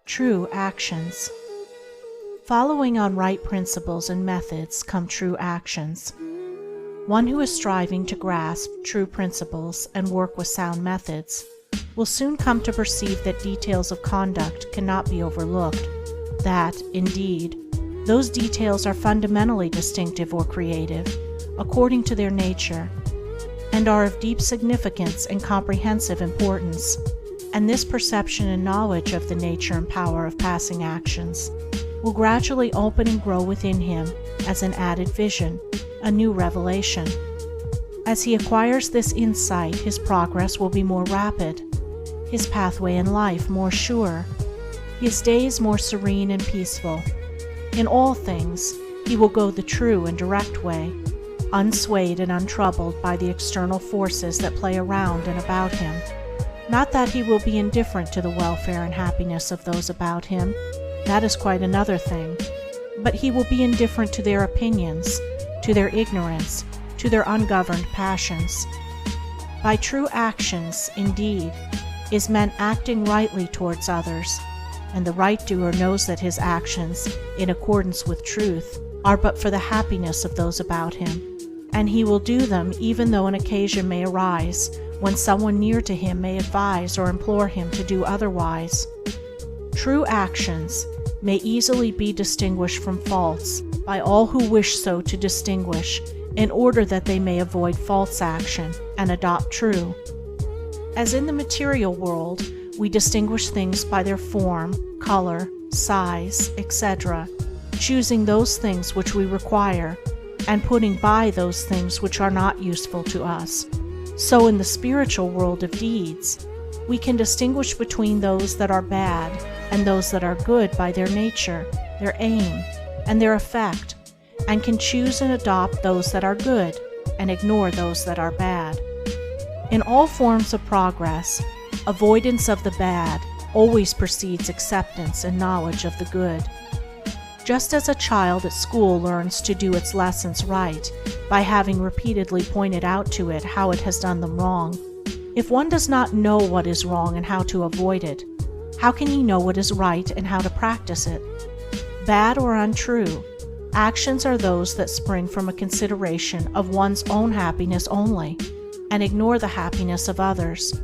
True actions. Following on right principles and methods come true actions. One who is striving to grasp true principles and work with sound methods will soon come to perceive that details of conduct cannot be overlooked, that, indeed, those details are fundamentally distinctive or creative, according to their nature, and are of deep significance and comprehensive importance, and this perception and knowledge of the nature and power of passing actions will gradually open and grow within him as an added vision, a new revelation. As he acquires this insight, his progress will be more rapid, his pathway in life more sure, his days more serene and peaceful. In all things, he will go the true and direct way, unswayed and untroubled by the external forces that play around and about him. Not that he will be indifferent to the welfare and happiness of those about him, that is quite another thing, but he will be indifferent to their opinions, to their ignorance, to their ungoverned passions. By true actions, indeed, is meant acting rightly towards others, and the right doer knows that his actions, in accordance with truth, are but for the happiness of those about him, and he will do them even though an occasion may arise when someone near to him may advise or implore him to do otherwise. True actions may easily be distinguished from false by all who wish so to distinguish, in order that they may avoid false action and adopt true. As in the material world, we distinguish things by their form, color, size, etc., choosing those things which we require, and putting by those things which are not useful to us. So in the spiritual world of deeds, we can distinguish between those that are bad and those that are good by their nature, their aim, and their effect, and can choose and adopt those that are good and ignore those that are bad. In all forms of progress, avoidance of the bad always precedes acceptance and knowledge of the good. Just as a child at school learns to do its lessons right by having repeatedly pointed out to it how it has done them wrong, if one does not know what is wrong and how to avoid it, how can he know what is right and how to practice it? Bad or untrue, actions are those that spring from a consideration of one's own happiness only, and ignore the happiness of others,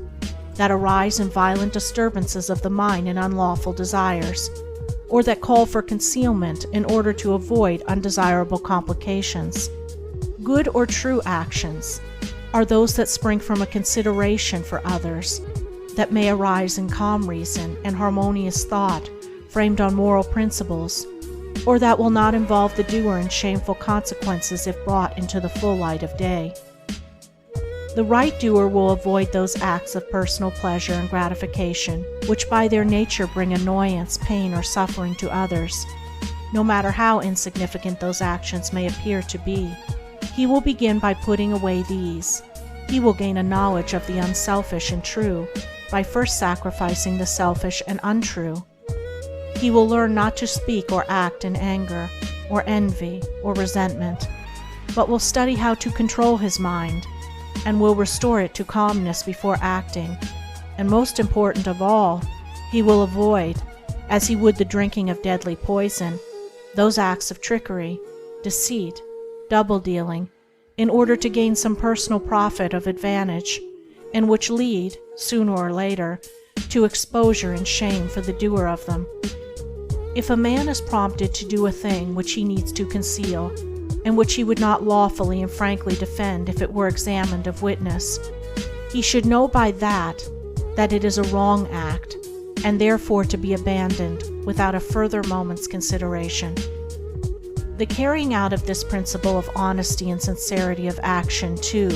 that arise in violent disturbances of the mind and unlawful desires, or that call for concealment in order to avoid undesirable complications. Good or true actions are those that spring from a consideration for others, that may arise in calm reason and harmonious thought framed on moral principles, or that will not involve the doer in shameful consequences if brought into the full light of day. The right doer will avoid those acts of personal pleasure and gratification which by their nature bring annoyance, pain, or suffering to others, no matter how insignificant those actions may appear to be. He will begin by putting away these. He will gain a knowledge of the unselfish and true by first sacrificing the selfish and untrue. He will learn not to speak or act in anger, or envy, or resentment, but will study how to control his mind, and will restore it to calmness before acting, and most important of all, he will avoid, as he would the drinking of deadly poison, those acts of trickery, deceit, double-dealing, in order to gain some personal profit of advantage, and which lead, sooner or later, to exposure and shame for the doer of them. If a man is prompted to do a thing which he needs to conceal, and which he would not lawfully and frankly defend if it were examined of witness, he should know by that it is a wrong act, and therefore to be abandoned without a further moment's consideration. The carrying out of this principle of honesty and sincerity of action, too,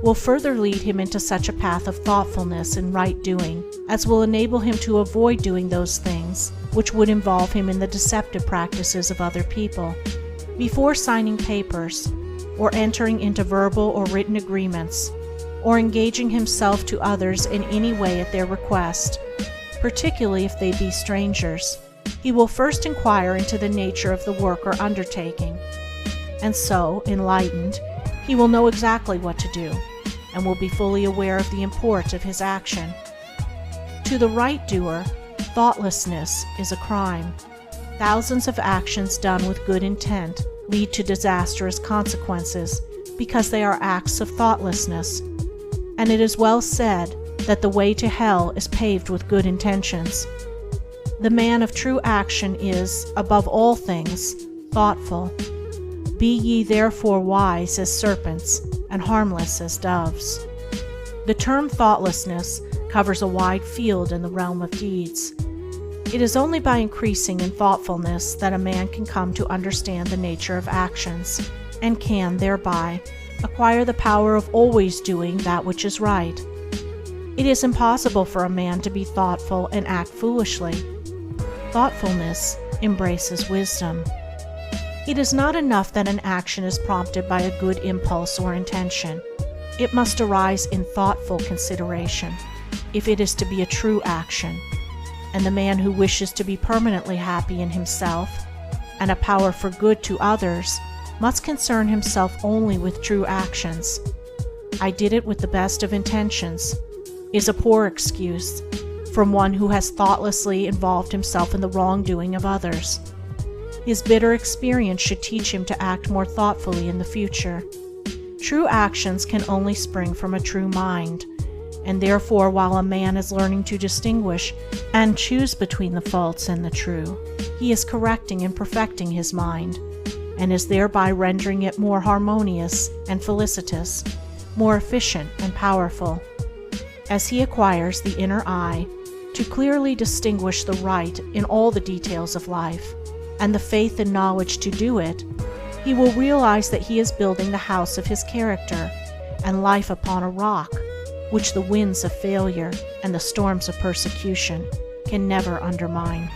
will further lead him into such a path of thoughtfulness and right doing as will enable him to avoid doing those things which would involve him in the deceptive practices of other people. Before signing papers, or entering into verbal or written agreements, or engaging himself to others in any way at their request, particularly if they be strangers, he will first inquire into the nature of the work or undertaking, and so, enlightened, he will know exactly what to do, and will be fully aware of the import of his action. To the right doer, thoughtlessness is a crime. Thousands of actions done with good intent lead to disastrous consequences because they are acts of thoughtlessness. And it is well said that the way to hell is paved with good intentions. The man of true action is, above all things, thoughtful. Be ye therefore wise as serpents and harmless as doves. The term thoughtlessness covers a wide field in the realm of deeds. It is only by increasing in thoughtfulness that a man can come to understand the nature of actions, and can, thereby, acquire the power of always doing that which is right. It is impossible for a man to be thoughtful and act foolishly. Thoughtfulness embraces wisdom. It is not enough that an action is prompted by a good impulse or intention. It must arise in thoughtful consideration, if it is to be a true action. And the man who wishes to be permanently happy in himself, and a power for good to others, must concern himself only with true actions. "I did it with the best of intentions" is a poor excuse from one who has thoughtlessly involved himself in the wrongdoing of others. His bitter experience should teach him to act more thoughtfully in the future. True actions can only spring from a true mind, and therefore while a man is learning to distinguish and choose between the false and the true, he is correcting and perfecting his mind, and is thereby rendering it more harmonious and felicitous, more efficient and powerful. As he acquires the inner eye to clearly distinguish the right in all the details of life, and the faith and knowledge to do it, he will realize that he is building the house of his character and life upon a rock, which the winds of failure and the storms of persecution can never undermine.